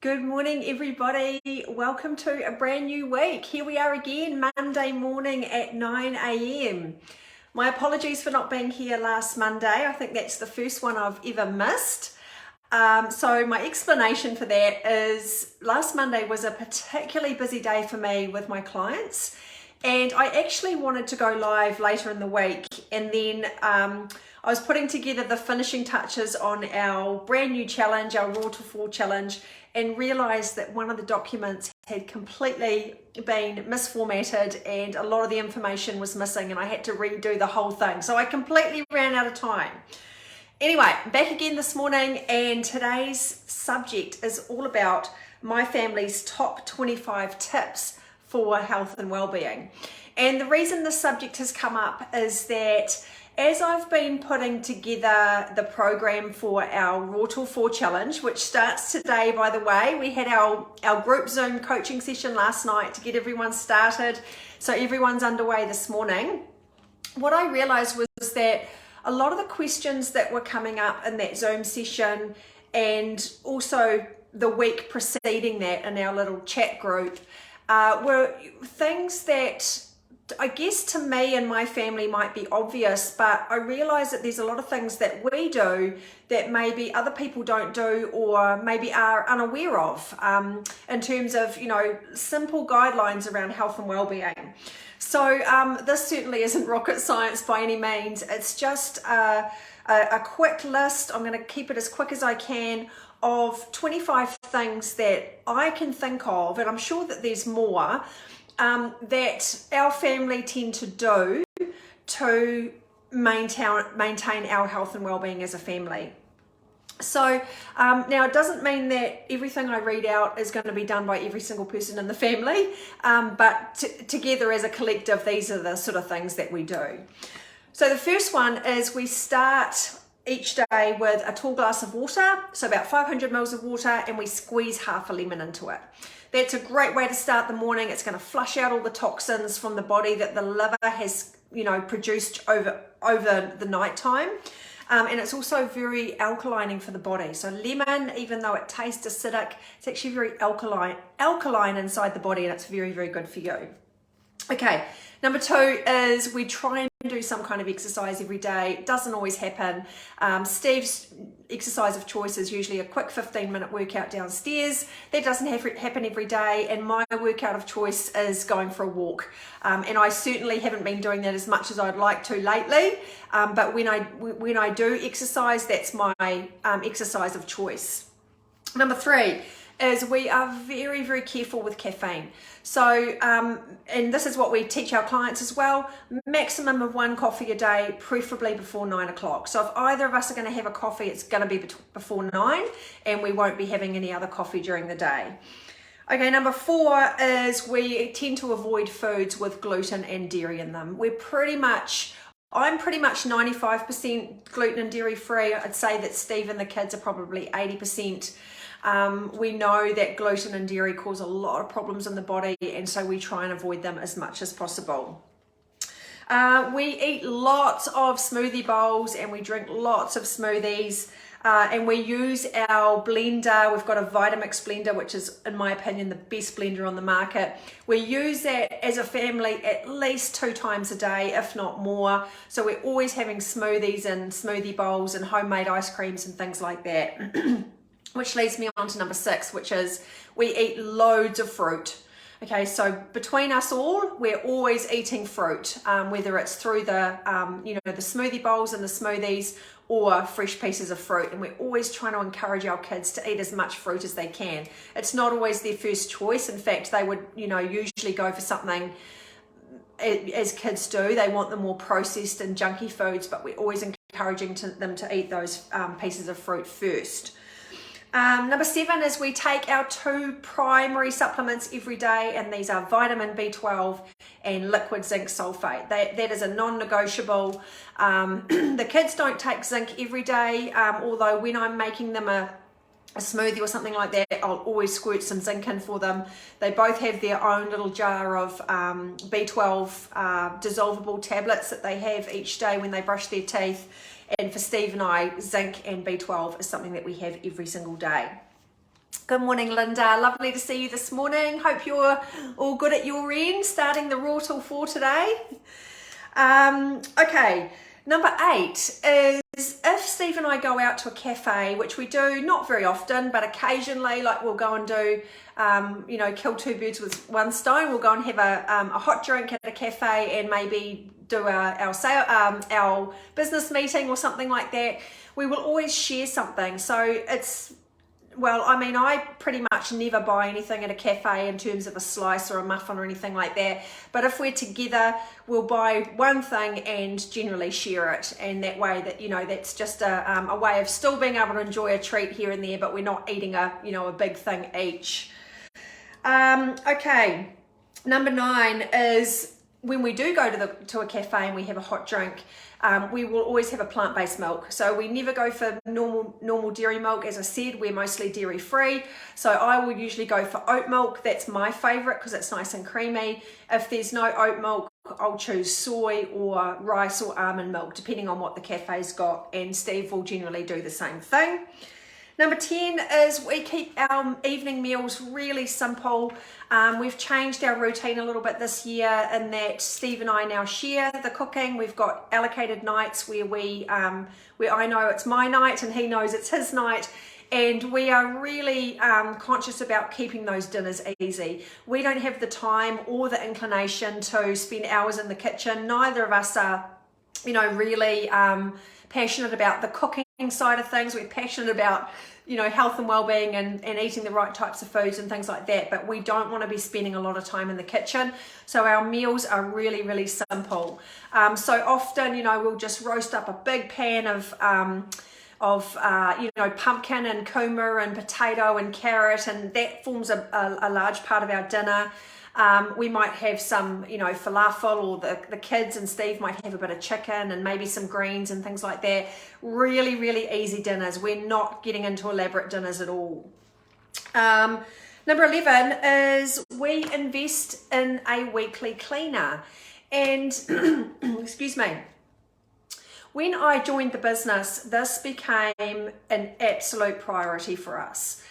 Good morning, everybody. Welcome to a brand new week. Here we are again, Monday morning at 9 a.m. My apologies for not being here last Monday. I think that's the first one I've ever missed. So my explanation for that is last Monday was a particularly busy day for me with my clients, and I actually wanted to go live later in the week, and then I was putting together the finishing touches on our brand new challenge, our Raw to 4 challenge, and realized that one of the documents had completely been misformatted and a lot of the information was missing, and I had to redo the whole thing. So I completely ran out of time. Anyway, back again this morning, and today's subject is all about my family's top 25 tips for health and well-being. And the reason this subject has come up is that as I've been putting together the program for our Raw to 4 challenge, which starts today, by the way, we had our group Zoom coaching session last night to get everyone started. So everyone's underway this morning. What I realized was that a lot of the questions that were coming up in that Zoom session, and also the week preceding that in our little chat group, were things that I guess to me and my family might be obvious, but I realize that there's a lot of things that we do that maybe other people don't do or maybe are unaware of in terms of, simple guidelines around health and well-being. So this certainly isn't rocket science by any means. It's just a quick list. I'm going to keep it as quick as I can of 25 things that I can think of, and I'm sure that there's more, that our family tend to do to maintain our health and well-being as a family. So now it doesn't mean that everything I read out is going to be done by every single person in the family, but together as a collective, these are the sort of things that we do. So the first one is we start each day with a tall glass of water, so about 500 mils of water, and we squeeze half a lemon into it. That's a great way to start the morning. It's going to flush out all the toxins from the body that the liver has, produced over the night time. And it's also very alkalining for the body. So lemon, even though it tastes acidic, it's actually very alkaline inside the body, and it's very, very good for you. Okay, number 2 is we try and do some kind of exercise every day. It doesn't always happen. Steve's exercise of choice is usually a quick 15-minute workout downstairs. That doesn't happen every day, and my workout of choice is going for a walk. And I certainly haven't been doing that as much as I'd like to lately, but when I do exercise, that's my exercise of choice. Number 3 is we are very, very careful with caffeine. So, and this is what we teach our clients as well, maximum of 1 coffee a day, preferably before 9 o'clock. So if either of us are going to have a coffee, it's going to be before 9, and we won't be having any other coffee during the day. Okay, number 4 is we tend to avoid foods with gluten and dairy in them. I'm pretty much 95% gluten and dairy free. I'd say that Steve and the kids are probably 80%. We know that gluten and dairy cause a lot of problems in the body, and so we try and avoid them as much as possible. We eat lots of smoothie bowls, and we drink lots of smoothies, and we use our blender. We've got a Vitamix blender, which is, in my opinion, the best blender on the market. We use that as a family at least 2 times a day, if not more. So we're always having smoothies and smoothie bowls and homemade ice creams and things like that. Which leads me on to number 6, which is we eat loads of fruit. Okay, so between us all, we're always eating fruit, whether it's through the smoothie bowls and the smoothies or fresh pieces of fruit. And we're always trying to encourage our kids to eat as much fruit as they can. It's not always their first choice. In fact, they would, usually go for something, as kids do. They want the more processed and junky foods, but we're always encouraging them to eat those pieces of fruit first. Number 7 is we take our 2 primary supplements every day, and these are vitamin B12 and liquid zinc sulfate. That is a non-negotiable. The kids don't take zinc every day, although when I'm making them a smoothie or something like that, I'll always squirt some zinc in for them. They both have their own little jar of B12 dissolvable tablets that they have each day when they brush their teeth. And for Steve and I, zinc and B12 is something that we have every single day. Good morning, Linda. Lovely to see you this morning. Hope you're all good at your end, starting the raw till 4 today. Okay, number 8 is if Steve and I go out to a cafe, which we do not very often, but occasionally, like we'll go and do, kill two birds with one stone. We'll go and have a hot drink at a cafe and maybe do our business meeting or something like that. We will always share something. So I pretty much never buy anything at a cafe in terms of a slice or a muffin or anything like that. But if we're together, we'll buy one thing and generally share it. And that way that's just a way of still being able to enjoy a treat here and there, but we're not eating a big thing each. Okay, number 9 is when we do go to a cafe and we have a hot drink, we will always have a plant-based milk. So we never go for normal dairy milk. As I said, we're mostly dairy free. So I will usually go for oat milk. That's my favorite because it's nice and creamy. If there's no oat milk, I'll choose soy or rice or almond milk, depending on what the cafe's got. And Steve will generally do the same thing. Number 10 is we keep our evening meals really simple. We've changed our routine a little bit this year in that Steve and I now share the cooking. We've got allocated nights where where I know it's my night and he knows it's his night. And we are really conscious about keeping those dinners easy. We don't have the time or the inclination to spend hours in the kitchen. Neither of us are, really passionate about the cooking side of things. We're passionate about health and well-being and eating the right types of foods and things like that, but we don't want to be spending a lot of time in the kitchen. So our meals are really, really simple. So often, we'll just roast up a big pan of pumpkin and kuma and potato and carrot, and that forms a large part of our dinner. We might have some, falafel, or the kids and Steve might have a bit of chicken and maybe some greens and things like that. Really, really easy dinners. We're not getting into elaborate dinners at all. Number 11 is we invest in a weekly cleaner. And, excuse me, when I joined the business, this became an absolute priority for us.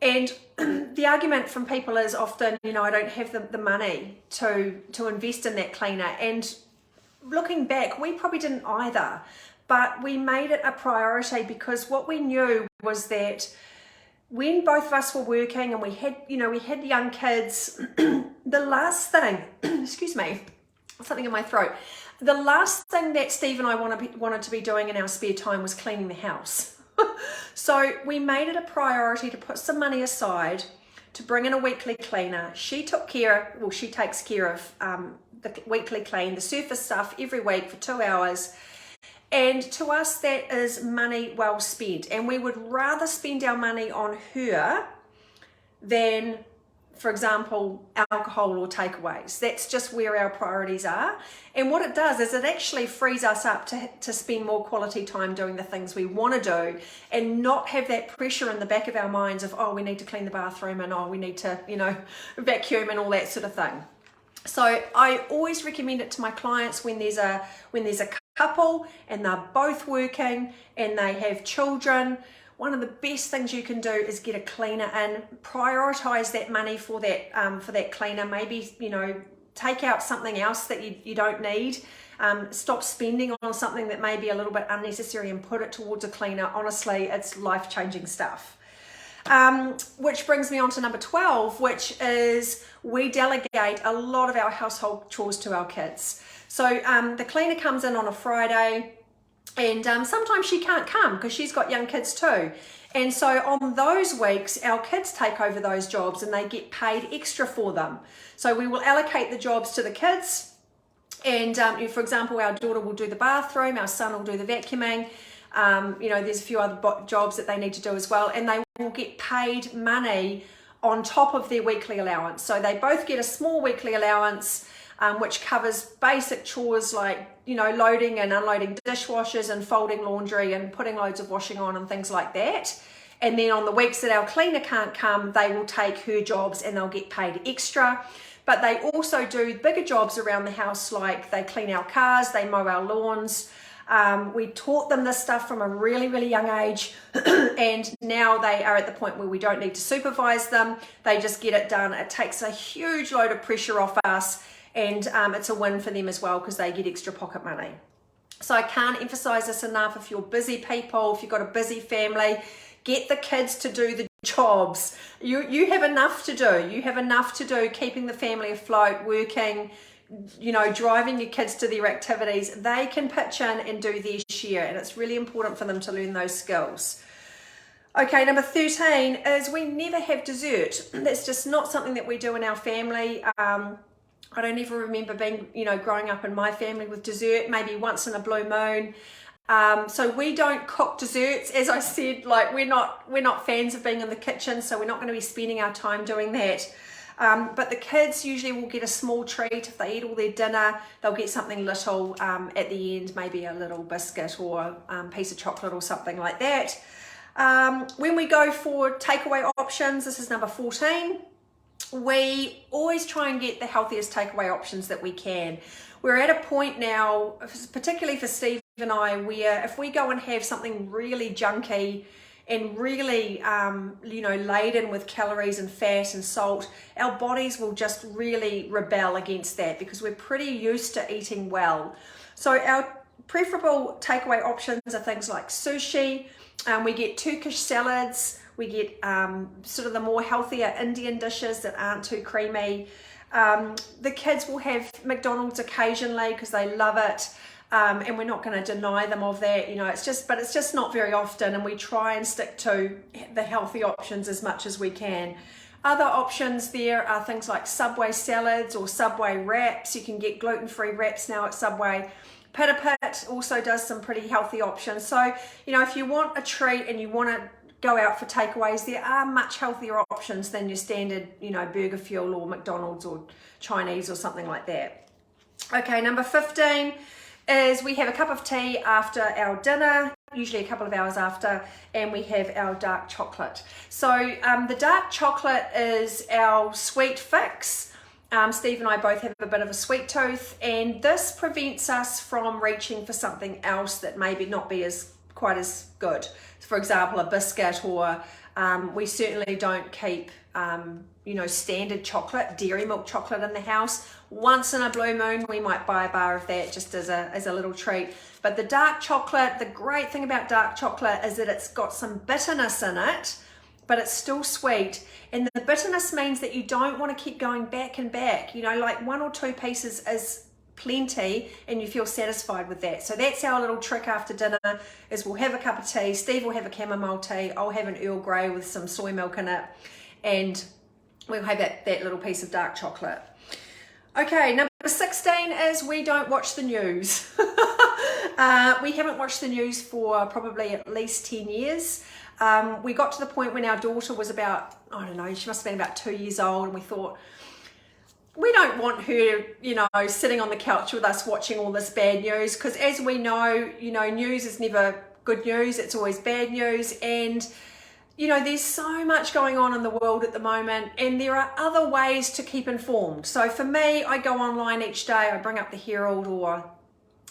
And the argument from people is often, I don't have the money to invest in that cleaner. And looking back, we probably didn't either, but we made it a priority because what we knew was that when both of us were working and we had young kids, the last thing, excuse me, something in my throat. The last thing that Steve and I wanted to be doing in our spare time was cleaning the house. So we made it a priority to put some money aside to bring in a weekly cleaner. She takes care of the weekly clean, the surface stuff every week for 2 hours. And to us, that is money well spent. And we would rather spend our money on her than, for example, alcohol or takeaways. That's just where our priorities are. And what it does is it actually frees us up to spend more quality time doing the things we want to do and not have that pressure in the back of our minds of, we need to clean the bathroom and we need to, vacuum and all that sort of thing. So I always recommend it to my clients when there's a couple and they're both working and they have children. One of the best things you can do is get a cleaner and prioritize that money for that cleaner. Maybe, take out something else that you don't need. Stop spending on something that may be a little bit unnecessary and put it towards a cleaner. Honestly, it's life-changing stuff. Which brings me on to number 12, which is we delegate a lot of our household chores to our kids. So the cleaner comes in on a Friday, and sometimes she can't come because she's got young kids too. And so on those weeks, our kids take over those jobs and they get paid extra for them. So we will allocate the jobs to the kids. And for example, our daughter will do the bathroom, our son will do the vacuuming. There's a few other jobs that they need to do as well. And they will get paid money on top of their weekly allowance. So they both get a small weekly allowance, which covers basic chores like, loading and unloading dishwashers and folding laundry and putting loads of washing on and things like that. And then on the weeks that our cleaner can't come, they will take her jobs and they'll get paid extra. But they also do bigger jobs around the house, like they clean our cars, they mow our lawns, We taught them this stuff from a really, really young age, and now they are at the point where we don't need to supervise them. They just get it done. It takes a huge load of pressure off us, and it's a win for them as well because they get extra pocket money. So I can't emphasize this enough. If you're busy people, if you've got a busy family, get the kids to do the jobs. You have enough to do. You have enough to do keeping the family afloat, working, you know, driving your kids to their activities. They can pitch in and do their share, and it's really important for them to learn those skills. Okay, number 13 is we never have dessert. That's just not something that we do in our family. I don't ever remember being, you know, growing up in my family with dessert, maybe once in a blue moon. So we don't cook desserts. As I said, like we're not fans of being in the kitchen, so we're not going to be spending our time doing that. But the kids usually will get a small treat. If they eat all their dinner, they'll get something little at the end, maybe a little biscuit or piece of chocolate or something like that. When we go for takeaway options, this is number 14, we always try and get the healthiest takeaway options that we can. We're at a point now, particularly for Steve and I, where if we go and have something really junky and really, you know, laden with calories and fat and salt, our bodies will just really rebel against that because we're pretty used to eating well. So our preferable takeaway options are things like sushi. We get Turkish salads. We get sort of the more healthier Indian dishes that aren't too creamy. The kids will have McDonald's occasionally because they love it. And we're not going to deny them of that, you know, it's just not very often, and we try and stick to the healthy options as much as we can. Other options there are things like Subway salads or Subway wraps. You can get gluten-free wraps now at Subway. Pita Pit also does some pretty healthy options. So, you know, if you want a treat and you want to go out for takeaways, there are much healthier options than your standard, you know, Burger Fuel or McDonald's or Chinese or something like that. Okay, number 15 is we have a cup of tea after our dinner, usually a couple of hours after, and we have our dark chocolate. So the dark chocolate is our sweet fix. Steve and I both have a bit of a sweet tooth, and this prevents us from reaching for something else that maybe not be quite as good. For example, a biscuit, or we certainly don't keep you know, standard chocolate, dairy milk chocolate in the house. Once in a blue moon, we might buy a bar of that just as a little treat. But the dark chocolate, the great thing about dark chocolate is that it's got some bitterness in it, but it's still sweet. And the bitterness means that you don't want to keep going back and back. You know, like 1 or 2 pieces is plenty and you feel satisfied with that. So that's our little trick after dinner, is we'll have a cup of tea. Steve will have a chamomile tea. I'll have an Earl Grey with some soy milk in it, and we'll have that little piece of dark chocolate. Okay, number 16 is we don't watch the news. We haven't watched the news for probably at least 10 years. We got to the point when our daughter was about, I don't know, she must have been about 2 years old, and we thought, we don't want her, you know, sitting on the couch with us watching all this bad news, because as we know, you know, news is never good news, it's always bad news. And you know, there's so much going on in the world at the moment, and there are other ways to keep informed. So for me, I go online each day. I bring up the Herald or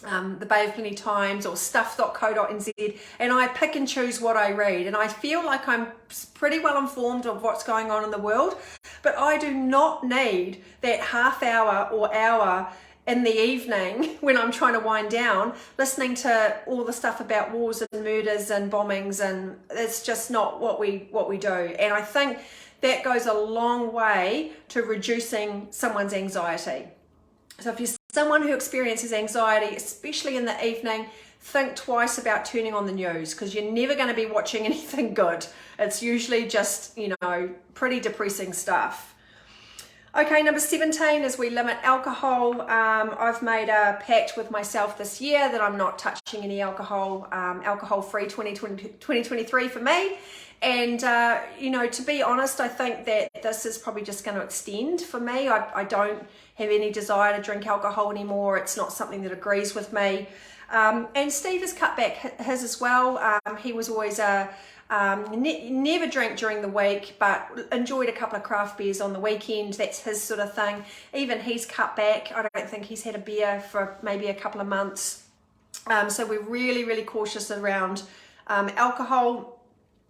the Bay of Plenty Times or stuff.co.nz, and I pick and choose what I read, and I feel like I'm pretty well informed of what's going on in the world, but I do not need that half hour or hour in the evening when I'm trying to wind down listening to all the stuff about wars and murders and bombings, and it's just not what we do. And I think that goes a long way to reducing someone's anxiety. So if you're someone who experiences anxiety, especially in the evening, think twice about turning on the news, because you're never going to be watching anything good. It's usually just, you know, pretty depressing stuff. Okay, number 17 is we limit alcohol. I've made a pact with myself this year that I'm not touching any alcohol, alcohol-free 2023 for me. And, you know, to be honest, I think that this is probably just going to extend for me. I don't have any desire to drink alcohol anymore. It's not something that agrees with me. And Steve has cut back his as well. He was always never drank during the week, but enjoyed a couple of craft beers on the weekend. That's his sort of thing. Even he's cut back. I don't think he's had a beer for maybe a couple of months. So we're really, really cautious around alcohol.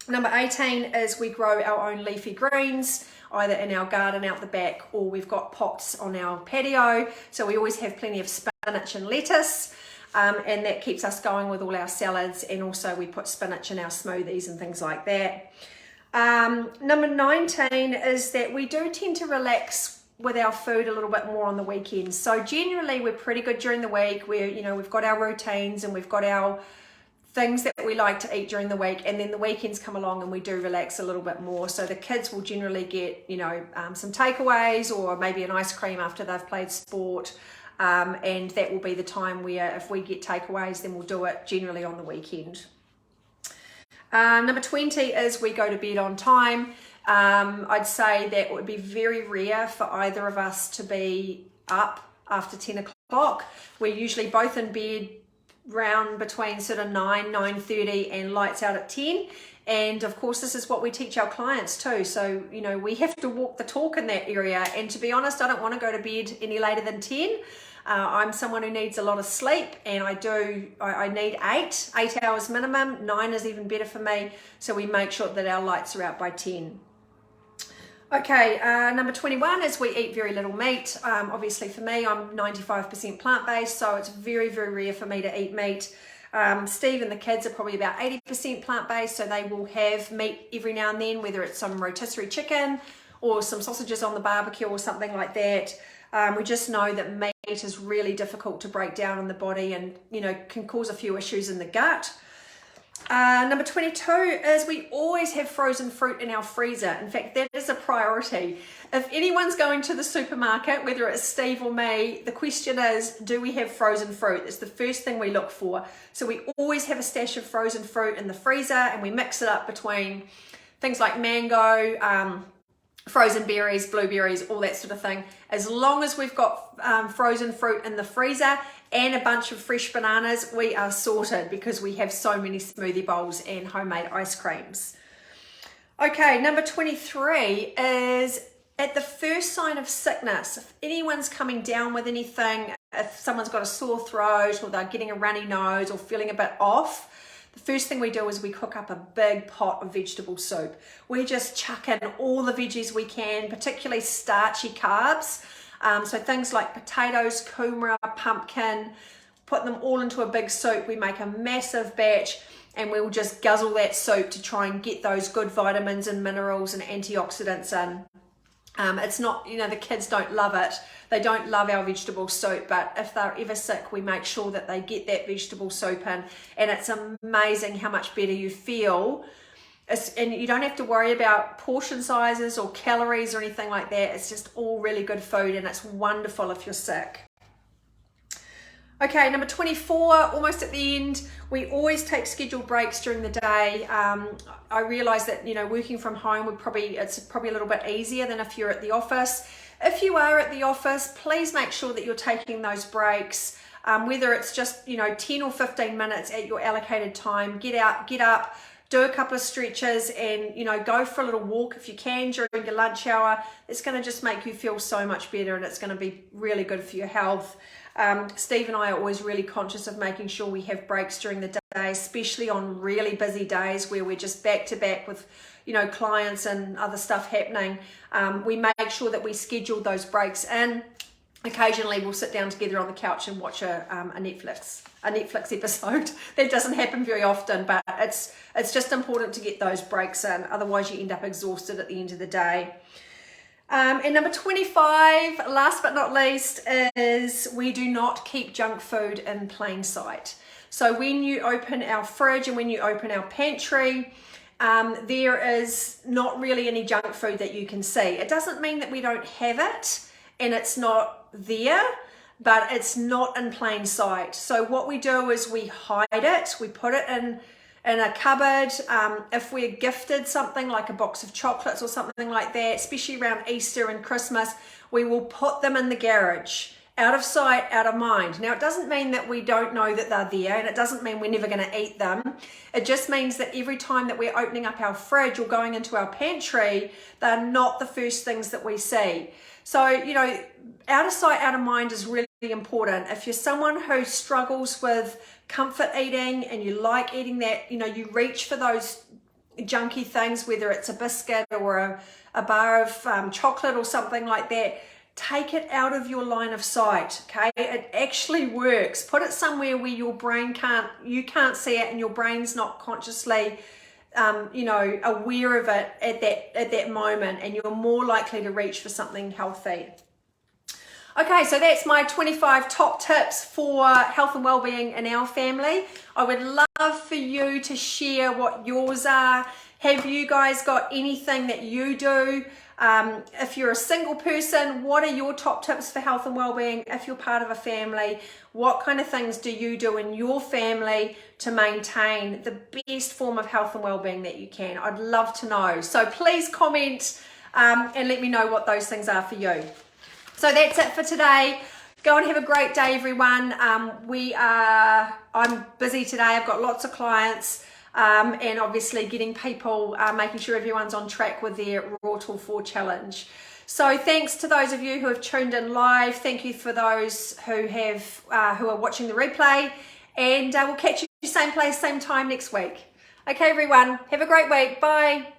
Number 18 is we grow our own leafy greens, either in our garden out the back, or we've got pots on our patio. So we always have plenty of spinach and lettuce, and that keeps us going with all our salads, and also we put spinach in our smoothies and things like that. Number 19 is that we do tend to relax with our food a little bit more on the weekends. So generally we're pretty good during the week. We've got our routines and we've got our things that we like to eat during the week, and then the weekends come along and we do relax a little bit more. So the kids will generally get some takeaways, or maybe an ice cream after they've played sport, and that will be the time where if we get takeaways, then we'll do it generally on the weekend. Number 20 is we go to bed on time. I'd say that it would be very rare for either of us to be up after 10 o'clock. We're usually both in bed round between sort of 9:30 and lights out at 10. And of course, this is what we teach our clients too. So, we have to walk the talk in that area. And to be honest, I don't want to go to bed any later than 10. I'm someone who needs a lot of sleep, and I need 8 hours minimum. 9 is even better for me. So we make sure that our lights are out by 10. Okay, number 21 is we eat very little meat. Obviously for me, I'm 95% plant-based, so it's very, very rare for me to eat meat. Steve and the kids are probably about 80% plant-based, so they will have meat every now and then, whether it's some rotisserie chicken or some sausages on the barbecue or something like that. We just know that meat is really difficult to break down in the body, and can cause a few issues in the gut. Number 22 is we always have frozen fruit in our freezer. In fact, that is a priority. If anyone's going to the supermarket, whether it's Steve or me, the question is, do we have frozen fruit? It's the first thing we look for. So we always have a stash of frozen fruit in the freezer, and we mix it up between things like mango, frozen berries, blueberries, all that sort of thing. As long as we've got frozen fruit in the freezer and a bunch of fresh bananas, we are sorted, because we have so many smoothie bowls and homemade ice creams. Okay, number 23 is at the first sign of sickness, if anyone's coming down with anything, if someone's got a sore throat or they're getting a runny nose or feeling a bit off, the first thing we do is we cook up a big pot of vegetable soup. We just chuck in all the veggies we can, particularly starchy carbs. So things like potatoes, kumara, pumpkin, put them all into a big soup. We make a massive batch, and we'll just guzzle that soup to try and get those good vitamins and minerals and antioxidants in. It's not, the kids don't love it. They don't love our vegetable soup, but if they're ever sick, we make sure that they get that vegetable soup in, and it's amazing how much better you feel. And you don't have to worry about portion sizes or calories or anything like that. It's just all really good food, and it's wonderful if you're sick. Okay, number 24, almost at the end, we always take scheduled breaks during the day. I realise that, working from home it's probably a little bit easier than if you're at the office. If you are at the office, please make sure that you're taking those breaks, whether it's just, 10 or 15 minutes at your allocated time. Get up, do a couple of stretches, and, go for a little walk if you can during your lunch hour. It's going to just make you feel so much better, and it's going to be really good for your health. Steve and I are always really conscious of making sure we have breaks during the day, especially on really busy days where we're just back to back with, clients and other stuff happening. We make sure that we schedule those breaks in. Occasionally we'll sit down together on the couch and watch a Netflix episode. That doesn't happen very often, but it's just important to get those breaks in. Otherwise you end up exhausted at the end of the day. And number 25, last but not least, is we do not keep junk food in plain sight. So when you open our fridge and when you open our pantry, there is not really any junk food that you can see. It doesn't mean that we don't have it and it's not there, but it's not in plain sight. So what we do is we hide it, we put it in a cupboard. If we're gifted something like a box of chocolates or something like that, especially around Easter and Christmas, we will put them in the garage. Out of sight, out of mind. Now, it doesn't mean that we don't know that they're there, and it doesn't mean we're never going to eat them. It just means that every time that we're opening up our fridge or going into our pantry, they're not the first things that we see. So, out of sight, out of mind is really important. If you're someone who struggles with comfort eating and you like eating that, you reach for those junky things, whether it's a biscuit or a bar of chocolate or something like that, take it out of your line of sight, okay? It actually works. Put it somewhere where your brain you can't see it and your brain's not consciously aware of it at that moment, and you're more likely to reach for something healthy. Okay, so that's my 25 top tips for health and well-being in our family. I would love for you to share what yours are. Have you guys got anything that you do? If you're a single person, what are your top tips for health and well-being? If you're part of a family, what kind of things do you do in your family to maintain the best form of health and well-being that you can? I'd love to know. So please comment and let me know what those things are for you. So that's it for today. Go and have a great day, everyone. I'm busy today. I've got lots of clients. And obviously getting people, making sure everyone's on track with their Raw Tool 4 challenge. So thanks to those of you who have tuned in live. Thank you for those who are watching the replay. And we'll catch you same place, same time next week. Okay, everyone, have a great week. Bye.